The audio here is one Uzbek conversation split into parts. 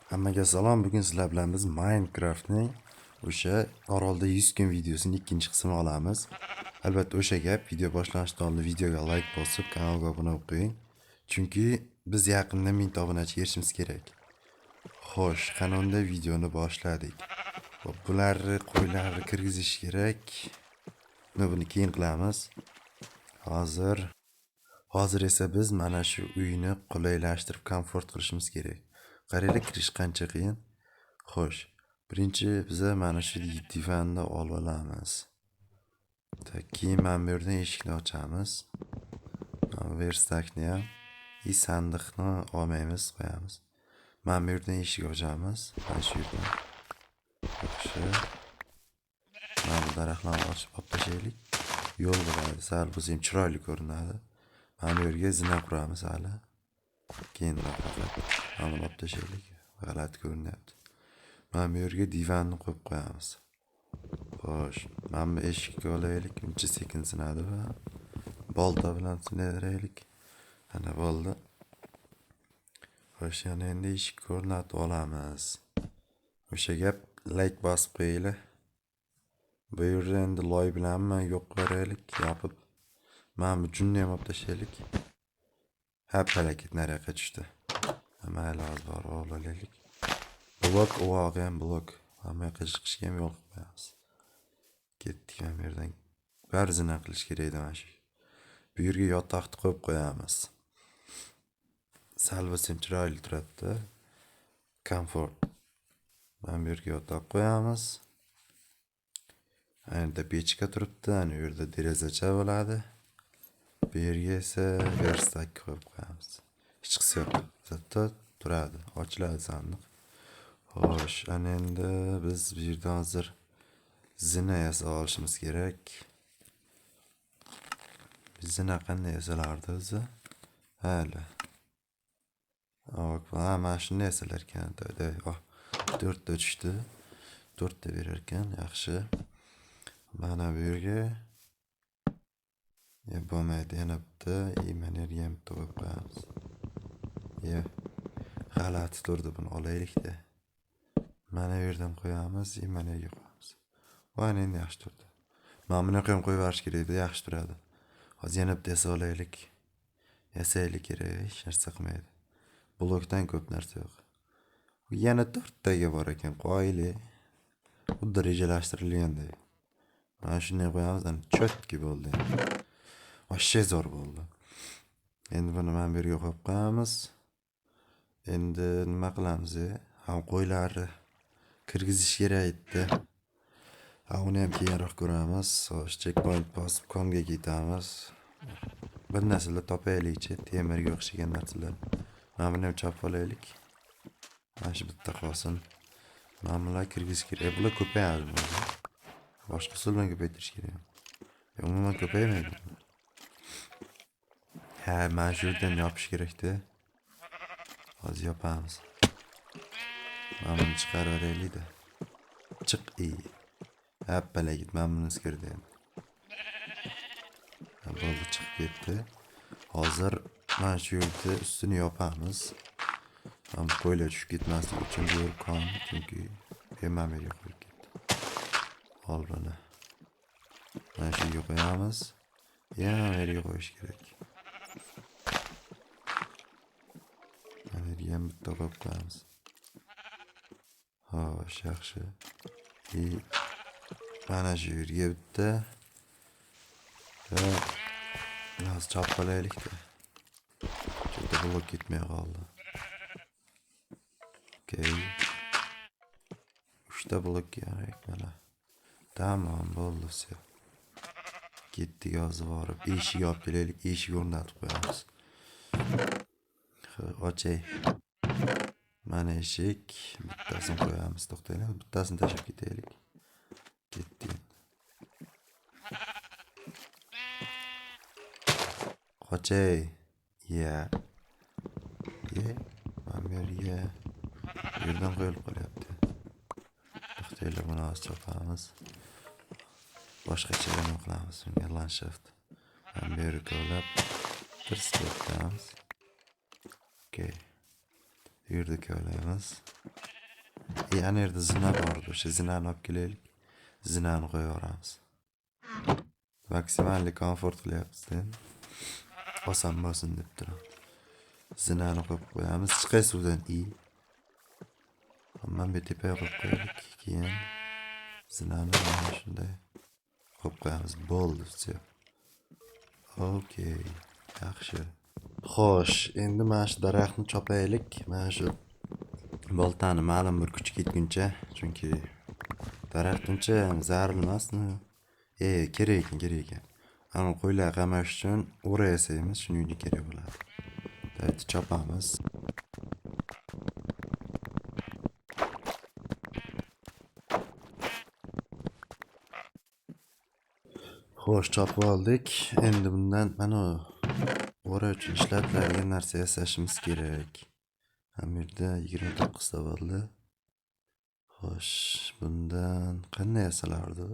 Hammaga salom. Bugun sizlar bilan biz Minecraftning o'sha orolda 100 kun videosining ikkinchi qismini olamiz. Albatta o'sha gap, video boshlanishidan oldin videoga like bosib, kanalga obuna bo'lib qo'ying. Chunki biz yaqinda 1000 obunachiga erishimiz kerak. Xo'sh, qanday videoni boshladik? Bularni qo'ylarni kirgizish kerak. Buni keyin qilamiz. Hozir esa biz mana shu uyni qulaylashtirib, komfort qilishimiz kerak. Qaranglar, kirish qancha qiyin. Xo'sh, birinchi biz mana shu divanni olib olamiz. Keyin mana bu yerdan eshikni ochamiz. Verstakni ham sandiqni olmaymiz, qo'yamiz. Mana bu yerdan eshik ochamiz. Mana shu yerdan. Yaxshi. Mana bu daraxtlarni ochib olib tashlaylik. Yo'l bo'ladi, sal bo'lsa ham chiroyli ko'rinadi. Mana bu yerga zina quramiz hali. Keyinroq mana olib tashlaylik. G'alati ko'rinyapti. Mana bu yerga divanni qo'yib qo'yamiz. Xo'sh, mana bu eshikni olaylik. Uncha sekin sinadi va bolta bilan sindiraylik. Ana bo'ldi. Xo'sh, yana endi eshik o'rnatib olamiz. O'sha gap, like bosib qo'yinglar. Bu yerda endi loy bilanmi yo'q qo'yaylik, yopib. Mana bu junni ham olib tashlaylik. Halakat nariyoqqa tushdi. Mayli, hozir olaylik. Blok, o'g'i ham blok. Hamma yoqqa chiqishga ham yo'l qilib qo'yamiz. Ketdik mana bu yerdan. Barzina qilish kerak edi mana shu. Bu yerga yotoqni qo'yib qo'yamiz. Sal bo'lsa ham chiroyli turadi. Komfort. Mana bu yerga yotoq qo'yamiz. Endi pechka turibdi, ana bu yerda derazacha bo'ladi. Bu yerga esa verstak qo'yib qo'yamiz. Hech qisi yo'q. Zato turadi, ochiladi sandiq. Xo'sh, ana endi biz bu yerda hozir zina yasab olishimiz kerak. Zina qanday yasalardi o'zi? Hali. Mana shuni yasalar ekan. 4 ta tushdi. 4 ta berar ekan, yaxshi. Mana bu yerga bo'lmaydi, yana bitta, mana yerga ham bitta qo'yib qo'yamiz. G'alati turdi, buni olaylik-da. Mana bu yerdan qo'yamiz, mana yerga qo'yamiz. Mana endi yaxshi turdi. Mana buni ham qo'yib yuborish kerak edi, yaxshi turadi. Hozir yana bitta yasab olaylik. Yasaylik kerak, hech narsa qilmaydi. Blokdan ko'p narsa yo'q. Yana 4 taga bor ekan, qo'yaylik. Xuddi rejalashtirilgandek. Mana shuni qo'yamiz, ana chotki bo'ldi. Vashshe zo'r bo'ldi. Endi buni mana bu yerga qo'yib qo'yamiz. Endi nima qilamiz? Ham qo'ylarni kirgizish kerak edi. Uni ham keyinroq ko'ramiz. Checkpoint bosib konga ketamiz. Bir narsalar topaylik-chi, temirga o'xshagan narsalar. Mana buni ham chopib olaylik. Mana shu bitta qolsin. Mana bular kirgizish kerak. Bular ko'payadi. Boshqa usul bilan ko'paytirish kerak. Umuman ko'paymaydi. Mana shu yerdan yopish kerak-da. Hozir yopamiz. Mana buni chiqarib olaylik-da. Chiq. Happalagit, mana buni o'zgardi endi. Bo'ldi, chiqib ketdi. Hozir mana shu yerda ustini yopamiz. Ham qo'ylar tushib ketmasligi uchun bu yer kon, chunki mana bu yerga qo'yib ketdi. Ol buni. Mana shu yerga qo'yamiz. Yana bu yerga qo'yish kerak. Mana bu yerga ham bitta qo'yib qo'yamiz. Xo'sh, yaxshi. Mana shu yerga bitta. Biraz chopib olaylik-da. Juda blok ketmay qoldi. Okay. 3 ta blok kerak mana. Tamam, bo'ldi, все. Ketdik, hozir borib eshik olib kelaylik, eshik o'rnatib qo'yamiz. Ochay. Mana eshik, bittasini qo'yamiz, to'xtaylik, bittasini tashlab ketaylik. Ketdik. Ochay. Mana bu yerga yerdan qo'yilib qolyapti. To'xtaylik, buni hozir chopamiz. Boshqacha nima qilamiz? Bunga landshaft. Mana bu yerga qo'yib, tirsketamiz. Okay. Yerde koyamiz. Ana yerda zina bor. O'sha zinani olib kelaylik. Zinani qo'yaveramiz. Maksimalli komfort qilyapmiz-da. Oson bo'lsin deb turib. Zinani qo'yib qo'yamiz. Chiqay suvdan Hamman bir tepaga qo'yib qo'yaylik. Keyin zinani mana shunday qo'yib qo'yamiz. Bo'ldi, все. Okey. Yaxshi. Xo'sh, endi mana shu daraxtni chopaylik. Mana shu boltani ma'lum bir kuchga yetguncha, chunki daraxt uncha zarur emasmi? Kerak ekan. Ana qo'ylar qamash uchun o'ra yasaymiz, shuning uchun kerak bo'ladi. Davayt chopamiz. Xo'sh, chopib oldik. Endi bundan mana o'ra uchun ishlatiladigan narsa yasashimiz kerak. Ham yerda 29 ta bo'ldi. Xo'sh, bundan qanday yasalardi?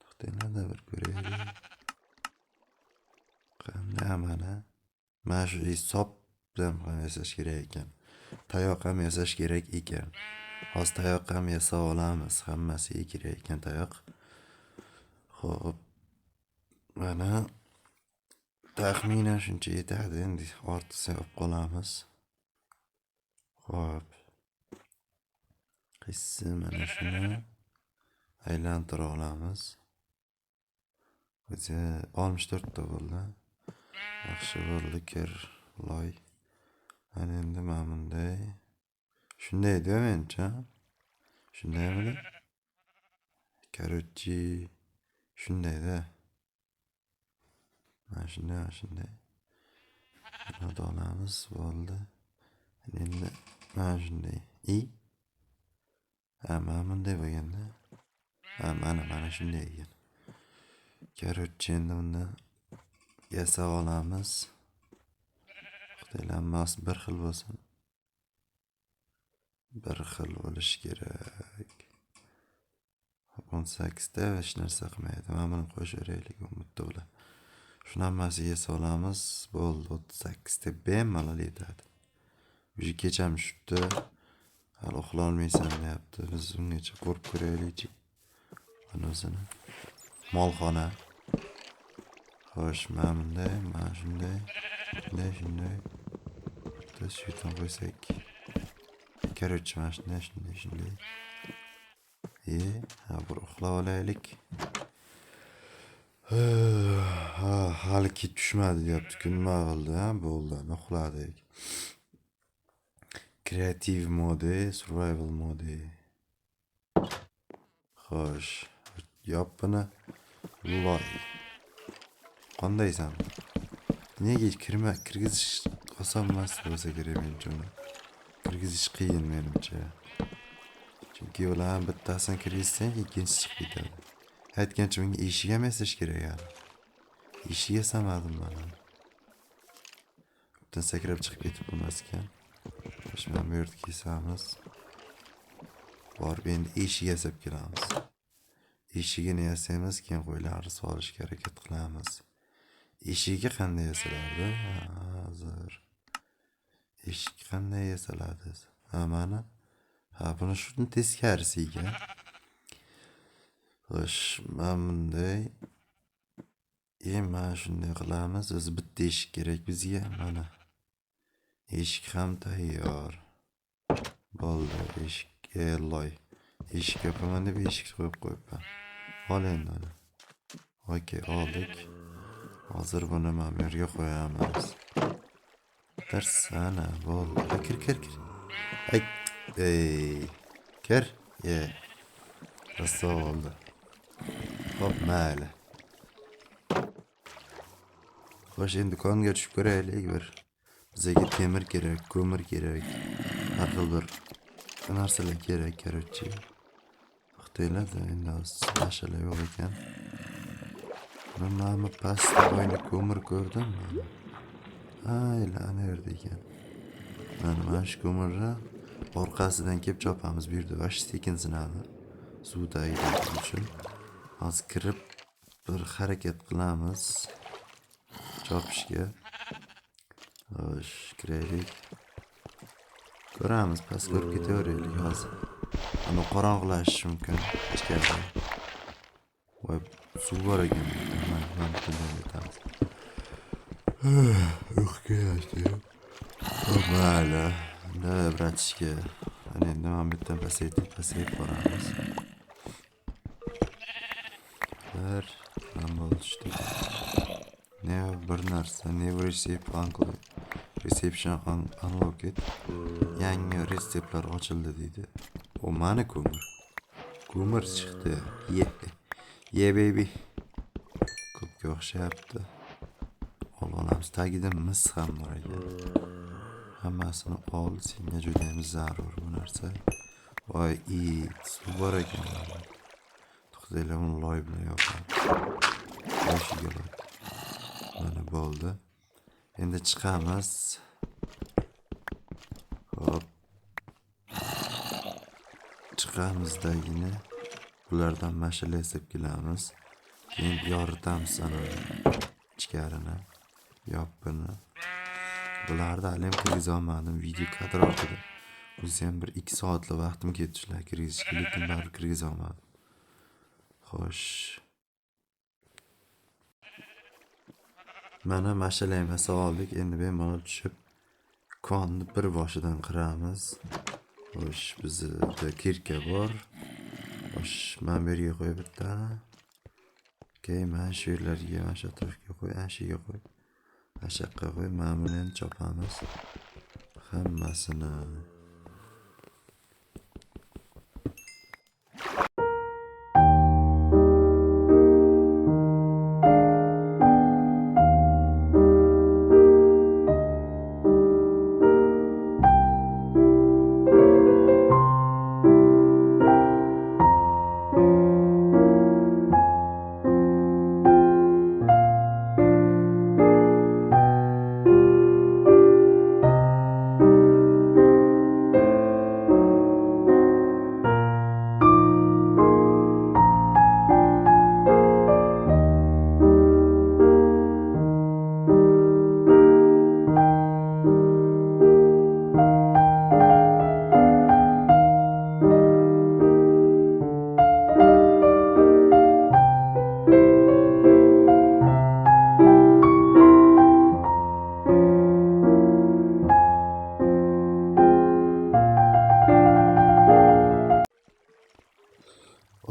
To'xtanglar bir ko'raylik. Qanday mana shu hisobdan ham yasash kerak ekan. Tayoq ham yasash kerak ekan. Hozir tayoq ham yasab olamiz. Hammasiga kerak ekan tayoq. Xo'p. Mana taxminan shuncha yetadi. Endi ortiqcha olib qolamiz. Xo'p. Qissi mana shuni aylantira olamiz. O'zi 64 ta bo'ldi. Yaxshi bo'ldi, kir loy. Ana endi mana bunday. Shunday deb mencha. Shundaymi? Короче, shunday-da. Mana shunday. Buni olamiz, bo'ldi. Endi mana shunday. Mana bunday bo'lganda. Mana shunday ekan. Короче, endi buni yasab olamiz. Xudolanmas bir xil bo'lsin. Bir xil bo'lishi kerak. 18 ta hech narsa qilmaydi. Mana buni qo'shaveraylik bitta bilan. Shuni hammasiga yasab olamiz. Bo'ldi, 38 ta bemalol yetadi. O'sha kecham shutdi. Hali uxla olmaysan deyapti. Biz ungacha qo'rib ko'raylikchi. Mana o'zini. Molxona. Xo'sh, mana bunday, mana shunday. Shunday. Biz shu yerdan qo'ysak. Короче, mana shunday. Bir uxlab olaylik. Hali kit tushmadi deyapti. Kun nima qildi, bo'ldi, uxladik. Creative mode, survival mode. Xo'sh, yop buni. Loy. Qandaysan? Nega kirgizish oson emas bo'lsa kerak menimcha. Kirgizish qiyin menimcha. Chunki ularni bittasini kirgizsang, ikkinchisi chiqib ketadi. Aytgancha bunga eshik ham yasash kerak yani. Eshik yasamadim mana. Bundan sakrab chiqib ketib bo'lmas ekan. Mana bu yerda kesamiz. Borib endi eshik yasab kelamiz. Eshigini yasaymiz, keyin qo'ylarni solishga harakat qilamiz. Eshigi qanday yasalardi? Hozir. Eshik qanday yasaladi? Mana. Buni shuni teskarisiga. Xo'sh, mana bunday. Mana shunday qilamiz. O'zi bitta eshik kerak bizga. Mana. Eshik ham tayyor. Bo'ldi, eshik loy. Eshik yopaman deb eshik qo'yibman. Ol endi uni. Okey, oldik. Hozir buni mana bu yerga qo'yamiz. Tarsana, bo'ldi. Kir. Kir. Raso oldi. Hop, mayli. Xo'sh, endi konga tushib ko'raylik bir. Bizga temir kerak, ko'mir kerak. Har xil bir narsalar kerak, короче. To'xtanglar, endi masala yo'q ekan. Mana pastda oyna ko'mir ko'rdim. Ana yerda ekan. Mana shu ko'mirni orqasidan kelib chopamiz. Bu yerda vash sekin sinadi. Suv tagida uchun. Hozir kirib bir harakat qilamiz. Chopishga. Xo'sh, kiraylik. Ko'ramiz, past ko'rib ketaveraylik hozir. Ana qorong'ilashishi mumkin ichkarida. Voy, suv bor ekan. Mana bundan o'tamiz. Uy keldi. Mayli. Da bratishga. Ana endi mana bu yerdan pasayib boramiz. Bir nima bo'lishdi? Ne bir narsa, ne reception unlocked. Yangi reseptlar ochildi deydi. O mani ko'mir. Ko'mir chiqdi. Ye baby. Ko'pga o'xshayapti. Olamiz. Tagida mis ham bor ekan. Hammasini ol, senga juda ham zarur bu narsa. Voy, suv bor ekan. To'xtaylar, uni loy bilan yoqamiz. Boshiga loy. Mana bo'ldi. Endi chiqamiz. Hop. Chiqamizdagina bulardan mashina yasab kelamiz. Keyin yoritamiz ana ichkarini, yoppini. Bularni alam kirgizolmadim video kadr orqada. O'zi ham bir 2 soatlik vaqtim ketdi shular kirgizishga, lekin baribir kirgizolmadim. Xo'sh. Mana mashina yemasa oldik. Endi bemalol tushib konni bir boshidan qiramiz. Xo'sh, bizda kirka bor. Xo'sh, men bu yerga qo'yib bittani. Keyin mana shu yerlarga, mana shu atrofga qo'y, ana shu yerga qo'y. Mana shu yoqqa qo'y, mana buni endi chopamiz. Hammasini.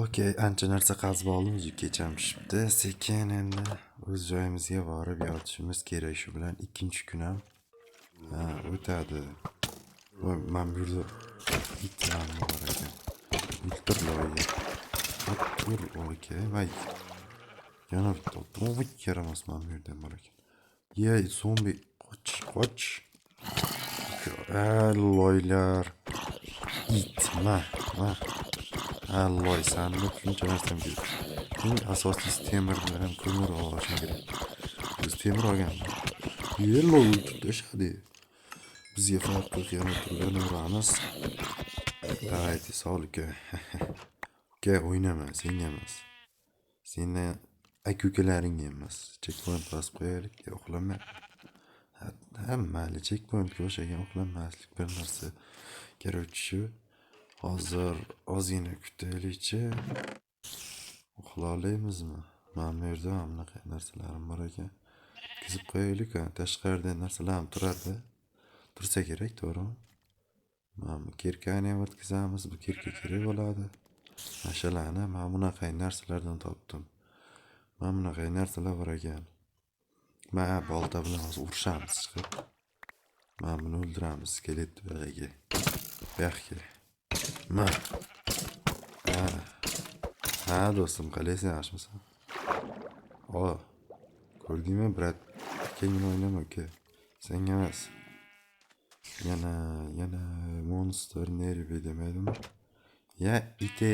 Okey, ancha narsa qazib oldim, uzukgacha pishibdi. Sekin endi o'z joyimizga borib yotishimiz kerak. Shu bilan ikkinchi kun ham o'tadi. Voy, men bu yerda itlar bor ekan. Itlarga. Tur, okey, voy. Yana bitta to'g'ri yaramas men bu yerda bor ekan. Yey, zombi, qoch. Loylar. Itma. Alloy, sanni shuncha narsam kerak. Eng asosiysi temir bilan ko'mir olishim kerak. Biz temir olganmiz. Yellow tashadi. Bizga farqi yana turgan uramiz. Ayt, sog'likka. Ke o'ynama, senga emas. Seni aka-ukalaring emas. Checkpoint bosib qo'yaylik, uxlama. Mayli, checkpointga o'xshagan uxlamaslik bir narsa kerak shu. Hozir ozgina kutaylikchi. Uxla olamizmi? Men bu yerda bunaqa narsalarim bor ekan. Kizib qo'yaylik, tashqarida narsalar ham turadi. Tursa kerak, to'g'rimi? Mana kirkani ham o'tkazamiz, bu kirka kerak bo'ladi. Mashalani men bunaqa narsalardan topdim. Mana bunaqa narsalar bor ekan. Men bolta bilan hozir urishamiz chiqib. Men buni o'ldiramiz, skelet bolaga. Yaxshi. Do'stim, qalaysan, yaxshimisan? Ko'rdingmi, brat? Kengini o'ynama uka. Senga emas. Yana monster nervi demaydimi? Ya ite.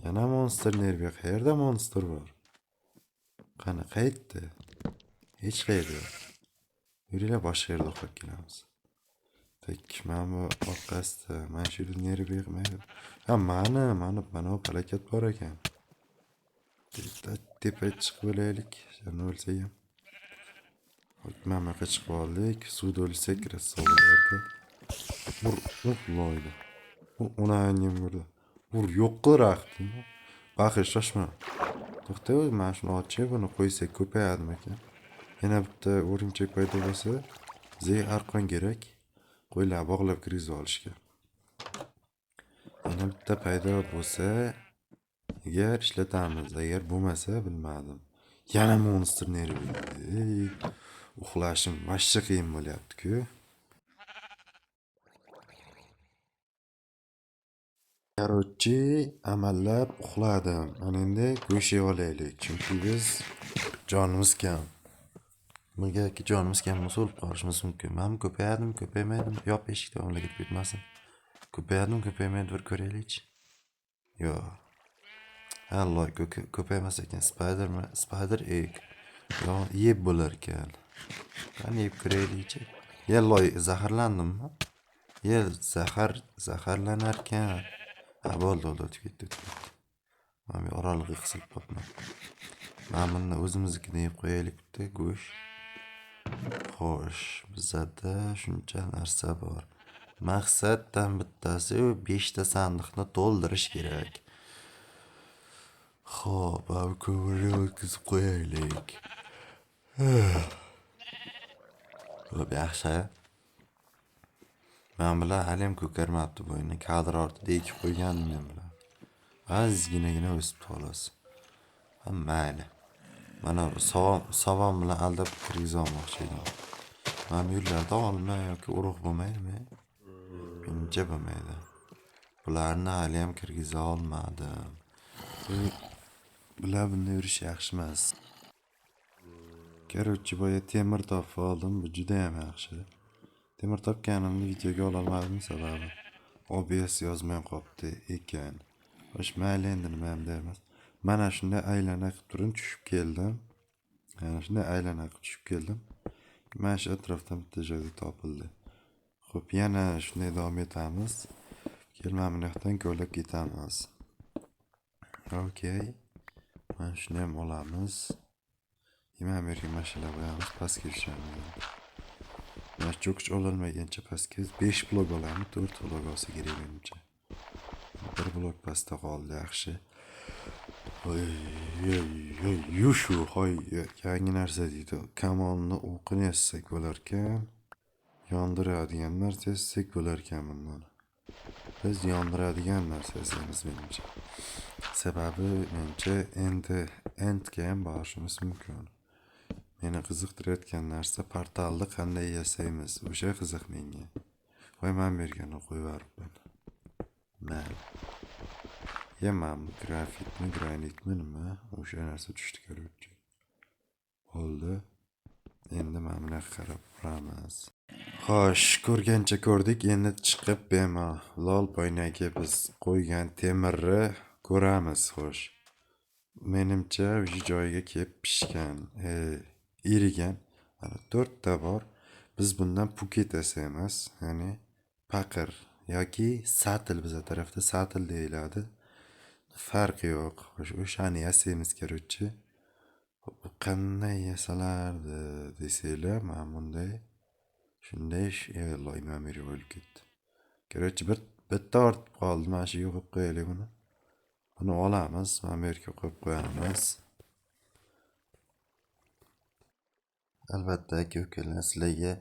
Yana monster nervi. Qayerda monster bor? Qani qaytdi? Hech qayerda. Yuringlar, boshqa yerda o'qib kelamiz. Men bu orqasida, mana shu nervi yo'qmaydi. Mana harakat bor ekan. Tepa chiqib olaylik, yana o'lsak ham. Mana chiqib oldik, suvda o'lsak rasolardi. Vur, loyda. Ona yengem gördü. Vur, yok qıraktın. Bakır, şaşma. To'xta, mana shuni ochib, buni qo'ysak ko'payadimi ekan? Yana bitta o'rimchak paydo bo'lsa, bizga arqon kerak. Qo'ylar bog'lab kirgizib olishga. Yana bitta paydo bo'lsa, agar ishlatamiz, agar bo'lmasa bilmadim. Yana monster nervi. Uxlashim vashcha qiyin bo'lyapti-ku. Короче, amallab uxladim. Mana endi go'sht yeb olaylik, chunki biz jonimiz kam. Negaki jonimiz kam bo'lsa o'lib qolishimiz mumkin. Mana ko'payadimi, ko'paymaydimi? Yop, eshik tomoniga ketib ketmasin. Ko'payadimi, ko'paymaydi bir ko'raylikchi. Yo'q. Alloh, ko'paymas ekan. Spider egg. Yo, yeb bo'lar ekan. Qani yeb ko'raylikchi. Yalloy, zaharlandimmi? Zaharlanar ekan. Ha, bo'ldi, o'tib ketdi. Mana oraliqqa qisilib qolibman. Mana buni o'zimiznikini yeb qo'yaylik bitta go'sht. Xo'sh, bizda shuncha narsa bor. Maqsaddan bittasi 5 ta sandiqni to'ldirish kerak. Xo'p, bu ko'mirni o'tkazib qo'yaylik. Xo'p, yaxshi. Men bilan halim ko'karmabdi bo'yni. Kadr ortida ekib qo'ygandim men bilan. Ozginagina o'sib xolos. Mayli. Mana savom bilan aldab kirgizib olmoqchi edim. Mana yurlarda olma yoki urug' bo'lmaydimi? Menimcha bo'lmaydi. Bularni hali ham kirgiza olmadim. Bular bunday yurish yaxshi emas. Короче, boya temir topib oldim. Bu juda ham yaxshi. Temir topganimni videoga ola olmadim sababi OBS yozmay qolibdi ekan. Xo'sh, mayli, endi nima ham deymiz. Mana shunday aylana qilib turib tushib keldim. Mana shunday aylana qilib tushib keldim. Mana shu atrofdan bitta joyda topildi. Xo'p, yana shunday davom etamiz. Kelmam yoqdan ko'lab ketamiz. Okey. Mana shuni ham olamiz. Yema merga mashina qo'yamiz, pastga tushamiz. Mana cho'kich ololmagancha pastga 5 blok olamiz, 4 blok olsa kerak menimcha. Bir blok pastda qoldi, yaxshi. Yushu, hoy, yangi narsa deydi. Kamonni o'qini yassak bo'lar ekan. Yondiradigan narsa yassak bo'lar ekan bundan. Biz yondiradigan narsa yasaymiz menimcha. Sababi menimcha endga ham borishimiz mumkin. Meni qiziqtirayotgan narsa portalni qanday yasaymiz. O'sha qiziq menga. Voy, men berganini qo'yib yuboribman. Mayli. Yemam, granitmi nima? O'sha narsa tushdi ko'ruvchi. Bo'ldi. Endi mana bunaqa qarab turamiz. Xo'sh, ko'rgancha ko'rdik. Endi chiqib bemalol poynaga biz qo'ygan temirni ko'ramiz. Xo'sh. Menimcha o'sha joyiga kelib pishgan, erigan. Mana 4 ta bor. Biz bundan puket yasaymiz, ya'ni paqir yoki satil, bizlar tarafda satil deyiladi. Farqi yo'q. O'shani yasaymiz ko'ruvchi. Bu qanday yasalardi desanglar, mana bunday shunday loyma o'lib ketdi. Ko'ruvchi, bitta ortib qoldi. Mana shu yo'qib qo'yaylik buni. Buni olamiz, mana bu yerga qo'yib qo'yamiz. Albatta, aka-ukalar, sizlarga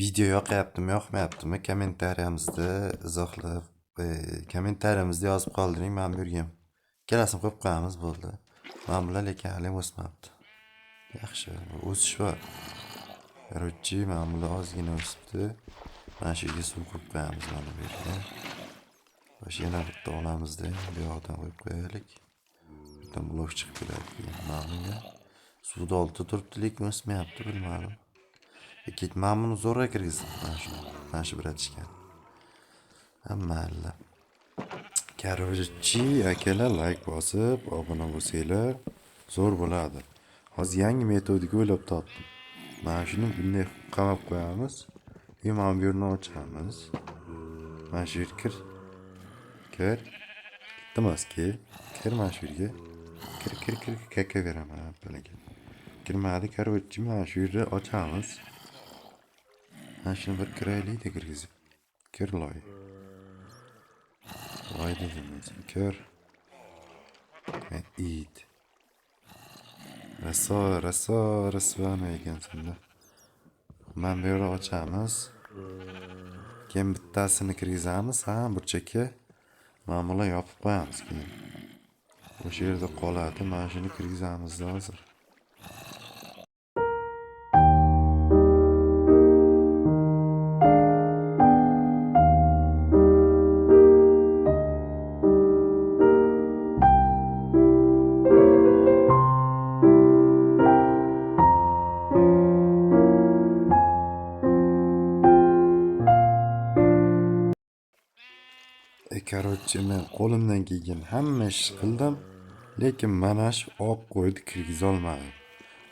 video yoqayaptimi, yoqmayaptimi kommentariyamizda izohlab, kommentariyamizda yozib qoldiring. Men bu yerga ikkalasini qo'yib qo'yamiz, bo'ldi. Men bular lekin hali o'smabdi. Yaxshi, o'sish bor. Короче, men bular ozgina o'sibdi. Mana shu yerga suv qo'yib qo'yamiz mana bu yerga. Xo'sh, yana bitta olamizda, bu yoqdan qo'yib qo'yaylik. Bitta blok chiqib keladi. Mana bunga suvda olti turibdi, lekin o'smayapti, bilmadim. Men buni zo'rg'a kirgizdim. Mana shu biratishgan. Mayli. Короче, akalar, like bosib, obuna bo'lsanglar zo'r bo'ladi. Hozir yangi metodika o'ylab topdim. Mana shuni bunday qamab qo'yamiz. Mana bu yerni ochamiz. Mana shu yerga kir. Iltimos, kir mana shu yerga. Kir, kakaveraman palaga. Kirmadi, короче, mana shu yerni ochamiz. Mana shuni bir kiraylik-da kirgizib. kir loy. Voy dedim o'zim, kir. It. Raso ekansan-da. Men bu yerda ochamiz. Keyin bittasini kirgizamiz, ha, burchakka. Mana bular yopib qo'yamiz keyin. O'sha yerda qoladi, mana shuni kirgizamiz hozir. Короче, men qo'limdan kelgan hamma ishni qildim, lekin mana shu oq qo'yni kirgizolmadim.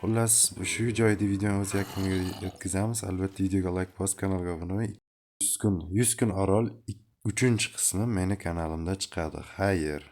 Xullas, shu joyda videoni o'z yakuniga yetkazamiz. Albatta videoga like bosib, kanalga obuna bo'ling. 100 kun Orol 3-qismi meni kanalimda chiqadi. Xayr.